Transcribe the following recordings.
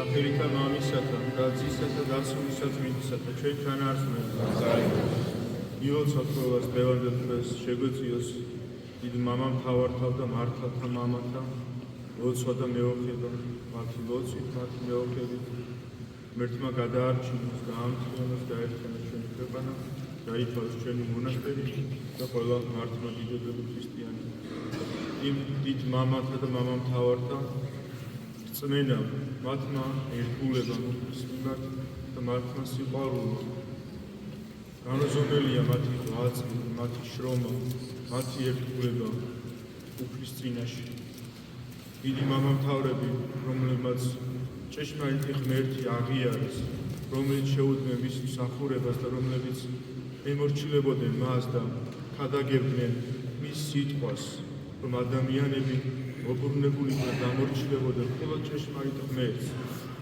Სახელითა მამისათა, დაცისათა, დასულისა წმინდისათა, ჩვენთან არსმენელს. იოცოთ ყველას დღევანდელ დღეს შეგვეციოს დიდ მამამთავართა და მართალთა მამათა ლოცვა და მეოხება, მათი ლოცვით, მათი მეოხებით ღმერთმა გადაარჩინოს, გაამწვანოს, გაერთიანოს ჩვენი ქვეყანა, გაითვალოს ჩვენი მონასტერი და ყველა მართლმა დიდებული ქრისტიანი. იმ დიდ მამათა და მამამთავართა წმენა მათმა ერთგულება მოფხსნილად და მათმა სიყვარულმა განაზომელია მათი ღვაწლი, მათი შრომა, მათი ერთგულება უფლის წინაშე. დიდი მამამთავრები, რომლებმაც ჭეშმარიტი ღმერთი აღიარეს, რომელიც შეუდგნენ მის მსახურებას და რომლებიც ემორჩილებოდნენ მას და ქადაგებდნენ მის სიტყვას, რომ ადამიანები მობრუნებული და დამორჩილებოდნენ მხოლოდ ჭეშმარიტ ღმერთს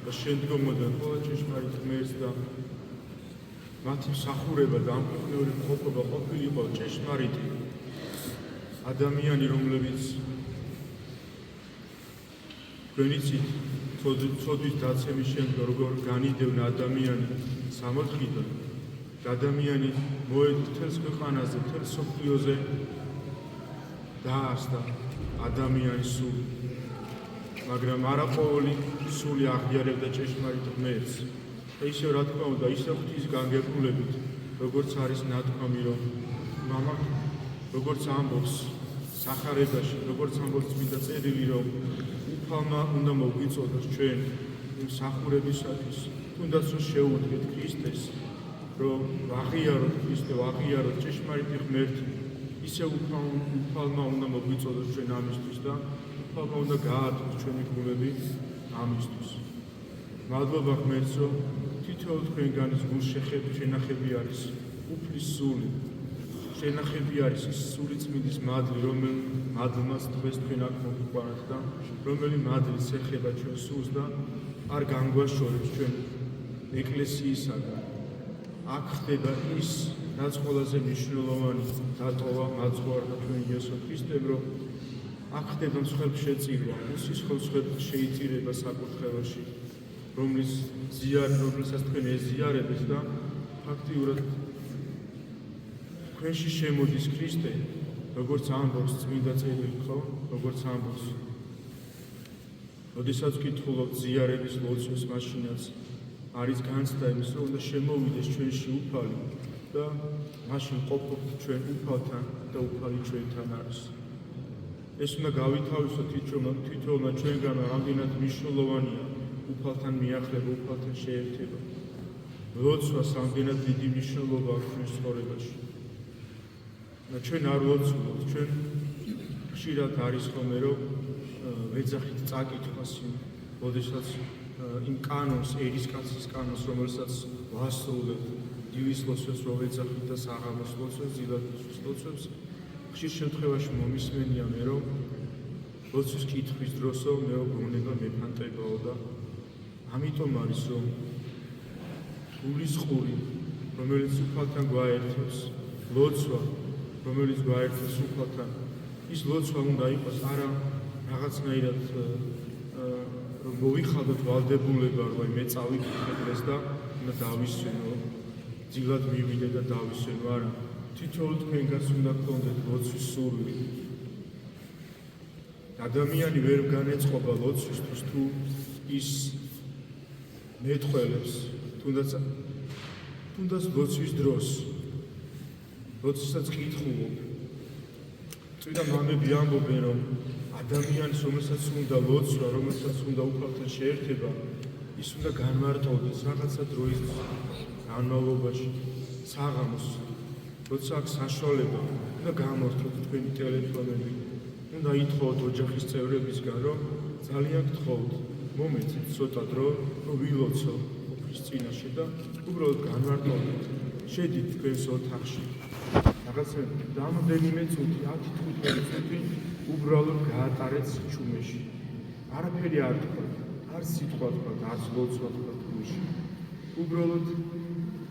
და შემდგომოდნენ მხოლოდ ჭეშმარიტ ღმერთს და მათი მსახურება და ამქვეყნიური მყოფობა ყოფილიყო ჭეშმარიტი ადამიანი, რომლებიც გვენიცით ცოდვის დაცემის შემდგომ როგორ განიდევნა ადამიანი სამოთხიდან და ადამიანი მოედო მთელს ქვეყანაზე, მთელ მსოფლიოზე დაარსდა ადამიანის სული, მაგრამ არა ყოველი სული აღიარებდა ჭეშმარიტ ღმერთს. და ისევ რა თქმა უნდა, ისევ ღვთის განგებულებით, როგორც არის ნათქვამი, რომ მამა, როგორც ამბობს სახარებაში, როგორც ამბობს წმინდა წერილი, რომ უფალმა უნდა მოგვიწოდოს ჩვენ იმ მსახურებისათვის, თუნდაც რომ შეუდგეთ ქრისტეს, რომ ვაღიაროთ ქრისტე, ვაღიაროთ ჭეშმარიტი ღმერთი, ისე უფალმა უნდა მოგვიწოდოს ჩვენ ამისთვის და უფალმა უნდა გაართოს ჩვენი გულები ამისთვის. მადლობა ღმერთს, რომ თითოეულ თქვენგანის გულშეხები შენახები არის უფლის სული, შენახები არის ის სული წმინდის მადლი, რომელი მადლმაც დღეს თქვენ აქ მოგიყვანათ და რომელი მადლიც ეხება ჩვენ სულს და არ განგვაშორებს ჩვენ ეკლესიისაგან. აქ ხდება ის, რაც ყველაზე მნიშვნელოვანი დატოვა მაცხოვართა თქვენ იესო ქრისტემ, რომ აქ ხდება მსხვერპლ შეწირვა, უსისხლო მსხვერპლ შეიწირება საკურთხეველში, რომელსაც თქვენ ეზიარებთ და ფაქტიურად თქვენში შემოდის ქრისტე, როგორც ამბობს წმინდა წერილი, ხო? როგორც ამბობს. როდესაც ვკითხულობთ ზიარების ლოცვას, მაშინაც არის განცდა იმის, რომ უნდა შემოვიდეს ჩვენში უფალი და მაშინ ყოფობთ ჩვენ უფალთან და უფალი ჩვენთან არის. ეს უნდა გავითავისოთ თითოეულმა ჩვენგანმა, რამდენად მნიშვნელოვანია უფალთან მიახლება, უფალთან შეერთება. ლოცვას რამდენად დიდი მნიშვნელობა აქვს ჩვენს ცხოვრებაში. და ჩვენ არ ლოცულობთ, ჩვენ ხშირად არის ხოლმე, რომ ვეძახით წაკითხვას როდესაც იმ კანონს, ერისკაცის კანონს, რომელსაც ვასრულებთ, დილის ლოცვებს რო ვეძახით და საღამოს ლოცვებს, დილადოსის ლოცვებს, ხშირ შემთხვევაში მომისმენია მე, რომ ლოცვის კითხვის დროსო მე გონება მეფანტებაო და ამიტომ არის, რომ გულის ყური, რომელიც უფალთან გვაერთებს, ლოცვა, რომელიც გვაერთებს უფალთან, ის ლოცვა უნდა იყოს არა რაღაცნაირად რომ მოვიხადოთ ვალდებულება, რომ მე წავიკითხე დღეს და უნდა დავისვენო, ძილად მივიდე და დავისვენო, არა. თითოეულ თქვენგანს უნდა გქონდეთ ლოცვის სურვილი. ადამიანი ვერ განეწყობა ლოცვისთვის, თუ ის მეტყველებს, თუნდაც ლოცვის დროს, როდესაც კითხულობ. წმინდა მამები ამბობენ, რომ ადამიანს, რომელსაც უნდა ლოცვა, რომელსაც უნდა უფალთან შეერთება, ის უნდა განმარტოვდეს რაღაცა დროის განმავლობაში, საღამოს, როცა აქვს საშუალება, უნდა გამორთოთ თქვენი ტელეფონები, უნდა ითხოვოთ ოჯახის წევრებისგან, რომ ძალიან გთხოვთ, მომეცით ცოტა დრო, რომ ვილოცო უფლის წინაშე და უბრალოდ განმარტოვდეთ. შედით თქვენს ოთახში, რაღაცა რამდენიმე წუთი, 10-15 წუთი უბრალოდ გაატარეთ სიჩუმეში. არაფერი არ თქვათ, არ სიტყვა თქვათ, არც ლოცვა თქვათ გულში. უბრალოდ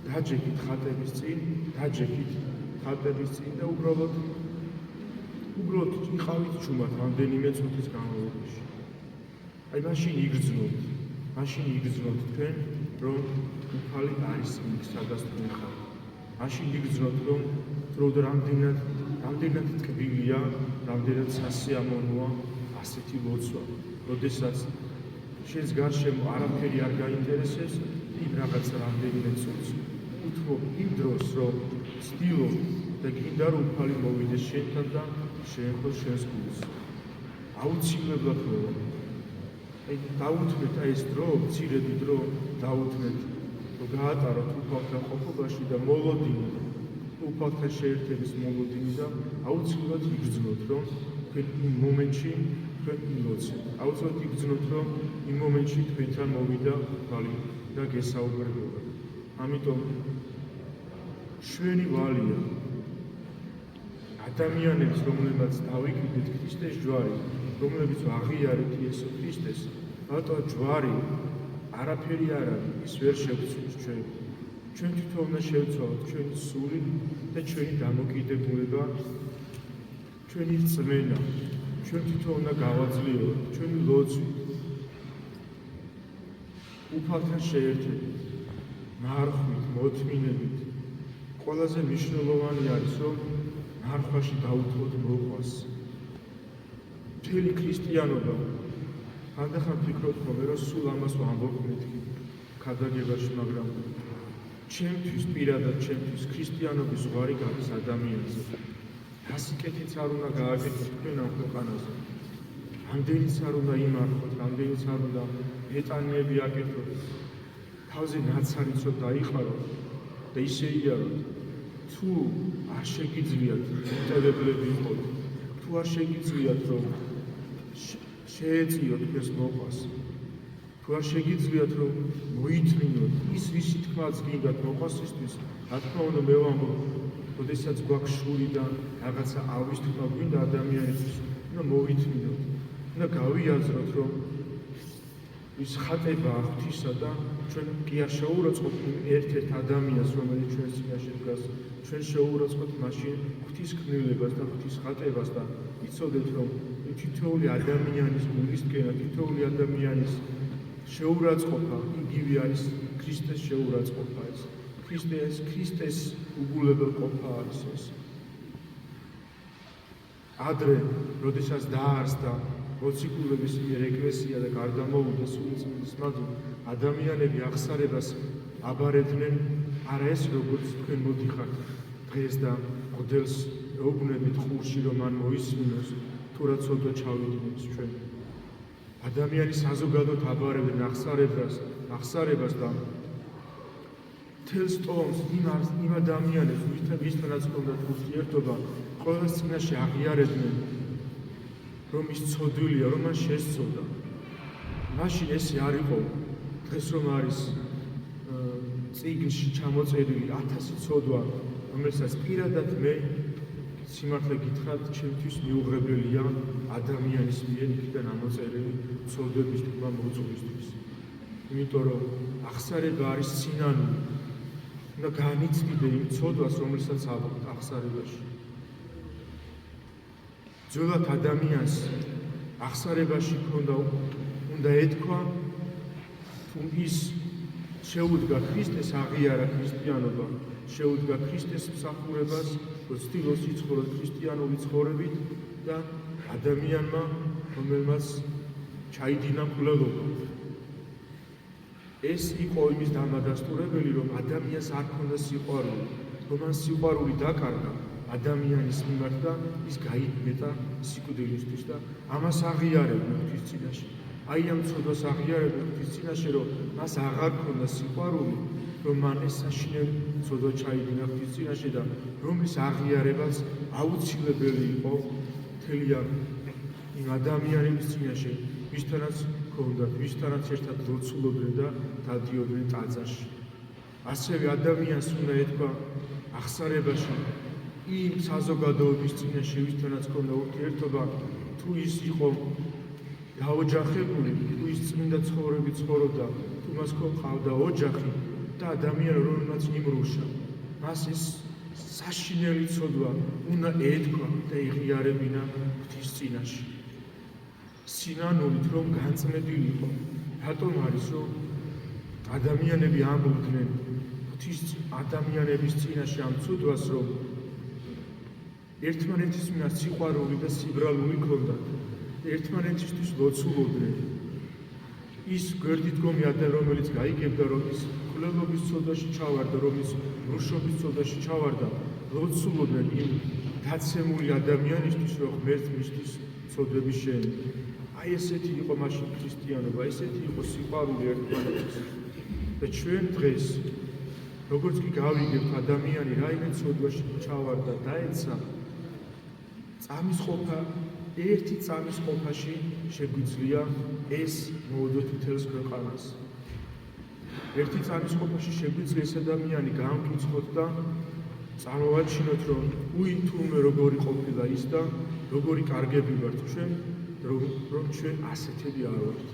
დაჯექით ხატების წინ და უბრალოდ იყავით ჩუმად რამდენიმე წუთის განმავლობაში. აი მაშინ იგრძნობთ. მაშინ იგრძნოთ თქვენ, რომ უფალი არის იქ, სადაც თქვენ ხართ. მაშინ იგრძნოთ, რომ რამდენად ტკბილია, რამდენად სასიამოვნოა ასეთი ლოცვა. როდესაც შენს გარშემო არაფერი არ გაინტერესებს, იმ რაღაცა რამდენიმე წუთს უთმობ იმ დროს, რომ ცდილობ და გინდა რომ უფალი მოვიდეს შენთან და შეეხო შენს გულს. აუცილებლად ხდება. დაუთმეთ ეს დრო, მცირედი დრო, დაუთმეთ, რომ გაატაროთ უფალთან ყოფობაში და მოლოდინი, უფალთან შეერთების მოლოდინი და აუცილებლად იგრძნოთ, რომ თქვენ იმ მომენტში თქვენ ილოცეთ. აუცილებლად იგრძნოთ, რომ იმ მომენტში თქვენთან მოვიდა უფალი და გესაუბრებოდა. ამიტომ ჩვენი ვალია ადამიანებს, რომლებიც დავიკიდეთ ქრისტეს ჯვარი, რომლებიც აღიარეთ იესო ქრისტეს, რატო ჯვარი არაფერი არ არის, ის ვერ შევცვლით ჩვენ. ჩვენ თვითონ უნდა შევცვალოთ ჩვენი სული და ჩვენი დამოკიდებულება, ჩვენი რწმენა, ჩვენ თვითონ უნდა გავაძლიეროთ, ჩვენი ლოცვით, უფალთან შეერთებით, მარხვით, მოთმინებით. ყველაზე მნიშვნელოვანი არის, რომ მარხვაში დაუთმოთ მოყვას. მთელი ქრისტიანობა, ანდახან ფიქრობ ხოლმე, რომ სულ ამას ვამბობ მეთქი ქადაგებაში, მაგრამ ჩემთვის პირადად, ჩემთვის ქრისტიანობის ზღვარი გადის ადამიანზე. ასიკეთიც არ უნდა გააკეთოთ თქვენ ამ ქვეყანაზე. ამდენიც არ უნდა იმარხოთ, ამდენიც არ უნდა ეტანიები აკეთოთ. თავზე ნაცარი ცოტ დაიყაროთ და ისე იაროთ. თუ არ შეგიძლიათ მიტევებლები იყოთ, თუ არ შეგიძლიათ რომ შეეწიოთ თქვენს მოყვას, თუ არ შეგიძლიათ რომ მოითმინოთ ის ვისი თქმაც გინდათ მოყვასისთვის, რა თქმა უნდა მე ვამბობ, როდესაც გვაქვს შური და რაღაცა ავის თქმა გვინდა ადამიანისთვის, უნდა მოითმინოთ, უნდა გავიაზროთ რომ ის ხატებაა ღვთისა და ჩვენ კი არ შეურაცხყოფ ერთ-ერთ ადამიანს, რომელიც ჩვენს წინაშე დგას, ჩვენ შეურაცხყოფ მაშინ ღვთისკვნილებას და ღვთის ხატებას და იცოდეთ რომ თითოეული ადამიანის გულისკენა, თითოეული ადამიანის შეურაცხყოფა იგივე არის ქრისტეს შეურაცხყოფა ეს. ქრისტეს უგულებელ ყოფა არის ეს. ადრე, როდესაც დაარსდა მოციქულების მიერ ეკლესია და გარდამოვიდა სულიწმინდის მადლით, ადამიანები აღსარებას აბარებდნენ არა ეს როგორც თქვენ მოდიხართ დღეს და მოდელს ეუბნებით ყურში რომ მან მოისმინოს თუ რა ცოდვა ჩავიდინებს ჩვენ. ადამიანი საზოგადოდ აბარებდნენ აღსარებას და მთელს ტომს იმ ადამიანებს, ვისთანაც ჰქონდათ ურთიერთობა, ყველას წინაშე აღიარებდნენ რომ ის ცოდვილია, რომ მან შესწოდა. მაშინ ესე არ იყო, დღეს რომ არის წიგნში ჩამოწერილი 1000 ცოდვა, რომელსაც პირადად მე სიმართლე გითხრათ, ჩემთვის მიუღებელია ადამიანის მიერ იქიდან ამოწერილი ცოდვების თქმა მოწვევისთვის. იმიტომ რომ აღსარება არის სინანული. უნდა განიცდიდე იმ ცოდვას, რომელსაც აღვთ აღსარებაში. ძველად ადამიანს აღსარებაში უნდა ეთქვა, თუ ის შეუდგა ქრისტეს, აღიარა ქრისტიანობა, შეუდგა ქრისტეს მსახურებას, ცდილობს იცხოვროს ქრისტიანული ცხოვრებით და ადამიანმა, რომელმაც ჩაიდინა მკვლელობა. ეს იყო იმის დამადასტურებელი, რომ ადამიანს არ ჰქონდა სიყვარული, რომ მან სიყვარული დაკარგა ადამიანის მიმართ და ის გაიბმეტა სიკვდილისთვის და ამას აღიარებდნენ ღვთის წინაშე. აი ამ ცოდვას აღიარებდნენ ღვთის წინაშე, რომ მას აღარ ჰქონდა სიყვარული, რომ მან ეს საშინელი ცოდვა ჩაიდინა ღვთის წინაშე და რომლის აღიარებაც აუცილებელი იყო მთელი იმ ადამიანების წინაშე, ვისთანაც ჰქონდათ, ვისთანაც ერთად ლოცულობდნენ და დადიოდნენ ტაძარში. ასევე ადამიანს უნდა ეთქვა აღსარებაში იმ საზოგადოების წინაშე, ვისთანაც ჰქონდა ურთიერთობა, თუ ის იყო დაოჯახებული, თუ ის წმინდა ცხოვრებით ცხოვრობდა, თუ მას ჰყავდა ოჯახი და ადამიანი, რომელმაც იმრუშა, მას ეს საშინელი ცოდვა უნდა ეთქვა და იღიარებინა ღვთის წინაშე. სინანულით რომ განწმენდილიყო რატომ არის რომ ადამიანები ამბობდნენ ღვთის ადამიანების წინაშე ამ ცუდვას რომ ერთმანეთის მიმართ სიყვარული და სიბრალული ჰქონდათ ერთმანეთისთვის ლოცულობდნენ ის გვერდითგომი ადამიანი რომელიც გაიგებდა რომ ის მკვლელობის ცოდვაში ჩავარდა რომ ის რუშობის ცოდვაში ჩავარდა ლოცულობდნენ იმ დაცემული ადამიანისთვის რომ ღმერთს მისთვის ცოდვები შეენება აი ესეთი იყო მაშინ ქრისტიანობა ესეთი იყო სიყვარული ერთმანეთს და ჩვენ დღეს როგორც კი გავიგებთ ადამიანი რაიმე ცოდვაში ჩავარდა დაეცა წამის ყოფა ერთი წამის ყოფაში შეგვიძლია ეს მოვედოთ მთელს ქვეყანას ერთი წამის ყოფაში შეგვიძლია ეს ადამიანი გამკითხოთ და წარმოვაჩინოთ რომ თურმე როგორი ყოფილა ის და როგორი კარგები ვართ ჩვენ რომ ჩვენ ასეთები არ ვართ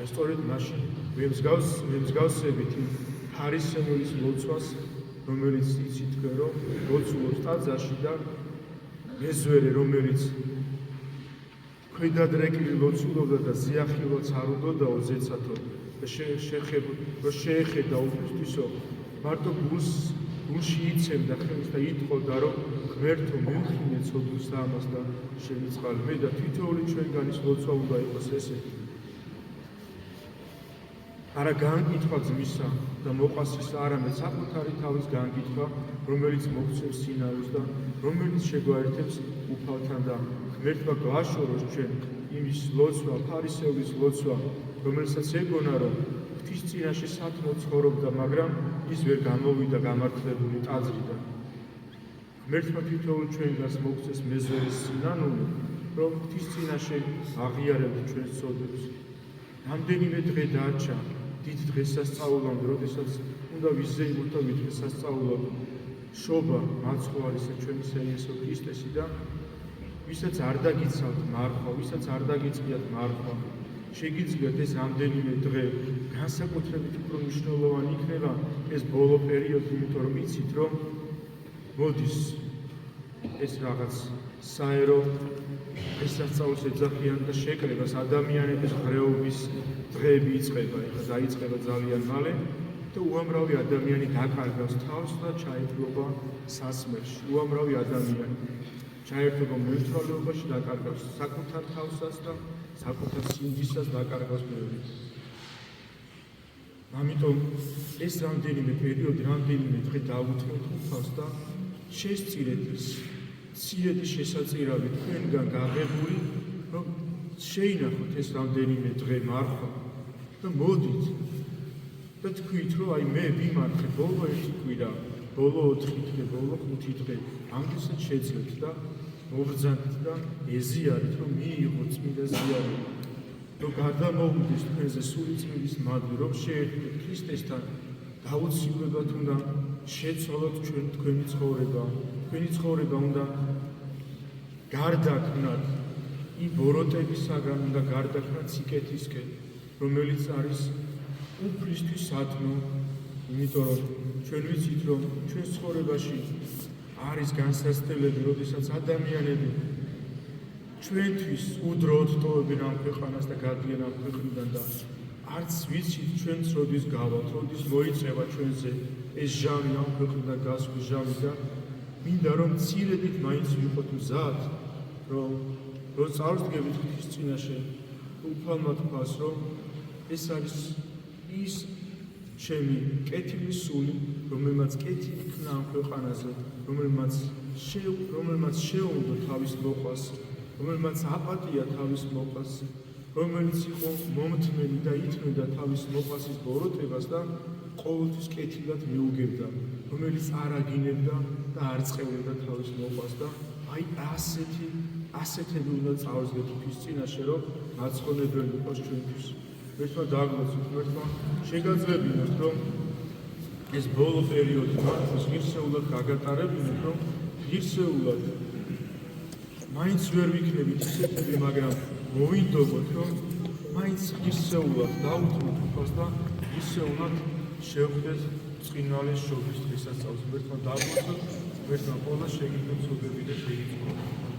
აი სწორედ მაშინ ვემსგავსებით ფარისეულის ლოცვას რომელიც იცით თქვენ რომ ლოცულობს ტაძარში და მეზვერე რომელიც ქვედადრეკილი ლოცულობდა და ზიახილოც არ უნდაო ზეცათო და შეეხედა უფლისთვისო მარტო გულში იცემდა ხელს და იტყოდა რომ ღმერთო მივხინე ცოდვის ამას და შევიწყალე მე და თითოეული ჩვენგანის ლოცვა უნდა იყოს ესეთი არა განგითხვა ძმისა და მოყვასის არამედ საკუთარი თავის განგითხვა რომელიც მოგცემს სინარულს და რომელიც შეგვაერთებს უფალთან და ღმერთმა გვაშოროს ჩვენ იმის ლოცვა ფარისეულის ლოცვა რომელსაც ეგონა რომ ღვთის წინაშე სათმო ცხოვრობდა მაგრამ ის ვერ გამოვიდა გამართლებული ტაძრიდან ღმერთმა თითოეულ ჩვენგანს მოგცეს მეზვერის სინანული რომ ღვთის წინაშე აღიარებთ ჩვენს ცოდვებს რამდენიმე დღე დარჩა დიდ დღესასწაულამდე როდესაც უნდა ვიზეიმოთ და ვიდღესასწაულოთ შობა მაცხოვარისა ჩვენისა იესო ქრისტესი და ვისაც არ დაგიცავთ მარხვა, ვისაც არ დაგიწყიათ მარხვა, შეგიძლიათ ეს რამდენიმე დღე განსაკუთრებით უფრო მნიშვნელოვანი იქნება ეს ბოლო პერიოდი, იმიტომ რომ იცით რომ მოდის ეს რაღაც საერო დღესასწაულს ეძახიან და შეკრებას ადამიანების ღრეობის დღეები იწყება, ეხლა დაიწყება ძალიან მალე და უამრავი ადამიანი დაკარგავს თავს და ჩაეფლობა სასმელში, უამრავი ადამიანი ჩაერთობა მომთვალეობაში დაკარგავს საკუთარ თავსაც და საკუთარ სინდისას დაკარგავს ბევრი. ამიტომ ეს რამდენიმე პერიოდი, რამდენიმე დღე დავუთმოთ უფალს და შესწირეთ ის ცირედი შესაწირავი თქვენგან გაღებული, რომ შეინახოთ ეს რამდენიმე დღე მარხვა და მოდით და თქვით, რომ აი მე ვიმარხე ბოლო 1 კვირა, ბოლო 4 დღე, ბოლო 5 დღე, ამგვარად შეძლებთ და მობრძანეთ და ეზიარეთ, რომ მიიღო წმინდა ზიარი, რომ გადამოვიდეს თქვენზე სული წმინდის მადლი, რომ შეერთდეთ ქრისტესთან, დაუცილებლად უნდა შეცვალოთ თქვენი ცხოვრება, თქვენი ცხოვრება უნდა გარდაქმნათ იმ ბოროტებისაგან, უნდა გარდაქმნათ სიკეთისკენ, რომელიც არის უფლისთვის სათნო, იმიტომ რომ ჩვენ ვიცით, რომ ჩვენ ცხოვრებაში არის განსაცდელები, როდესაც ადამიანები ჩვენთვის უდროოდ ტოვებენ ამ ქვეყანას და გადიან ამ ქვეყნიდან და არც ვიცით ჩვენც როდის გავალთ, როდის მოიწევა ჩვენზე ეს ჟამი ამ ქვეყნიდან გასვლის ჟამი და მინდა რომ მცირედით მაინც ვიყოთ მზად, რომ წავსდგებით ღვთის წინაშე უფალმა თქვას, რომ ეს არის ის ჩემი კეთილი სული, რომელმაც კეთილი იქნა ამ ქვეყანაზე, რომელმაც შეუუნდა თავის მოყვას, რომელმაც აპატია თავის მოყვას, რომელიც იყო მომთმენი და ითმენდა თავის მოყვასის ბოროტებას და ყოველთვის კეთილად მიუგებდა, რომელიც არ აგინებდა და არ წყევდა თავის მოყვას და აი ასეთები უნდა წავსდგეთ ღვთის წინაშე, რომ მაცხონებელი იყოს ჩვენთვის. ერთმა დაგლოცოთ, ერთმა შეგაძლებინოთ, რომ ეს ბოლო პერიოდი მართლაც ღირსეულად გაგატარებინოთ, რომ ღირსეულად მაინც ვერ ვიქნებით ისეთები, მაგრამ მოვინდომოთ, რომ მაინც ღირსეულად დავუთმოთ უფალს და ღირსეულად შევხვდეთ წყინვალეს შობის დღესასწაულს. ერთმა დაგლოცოთ, ერთმა ყველა შეგიძლიათ ცოდები და შეგიძლიათ